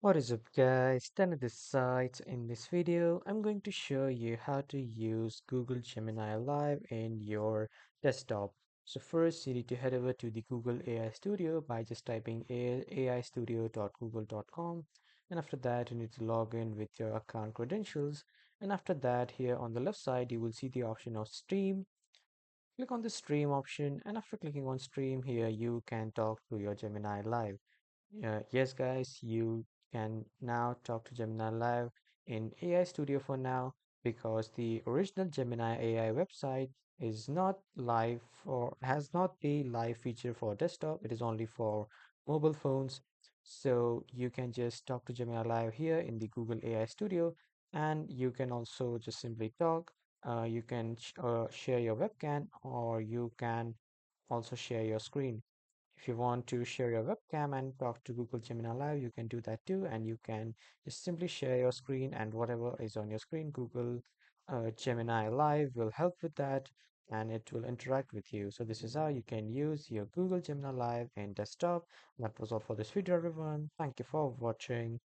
What is up guys, Tanner this side. In this video, I'm going to show you how to use Google Gemini Live in your desktop. So first you need to head over to the Google AI Studio by just typing aistudio.google.com, and after that you need to log in with your account credentials, and after that here on the left side you will see the option of stream. Click on the stream option, and after clicking on stream here you can talk to your Gemini Live. Yes, guys, you can now talk to Gemini Live in AI Studio for now because the original Gemini AI website is not live or has not the live feature for desktop. It is only for mobile phones. So you can just talk to Gemini Live here in the Google AI Studio, and you can also just simply talk. You can share your webcam, or you can also share your screen. If you want to share your webcam and talk to Google Gemini Live, you can do that too. And you can just simply share your screen, and whatever is on your screen, Google Gemini Live will help with that, and it will interact with you. So this is how you can use your Google Gemini Live in desktop. That was all for this video, everyone. Thank you for watching.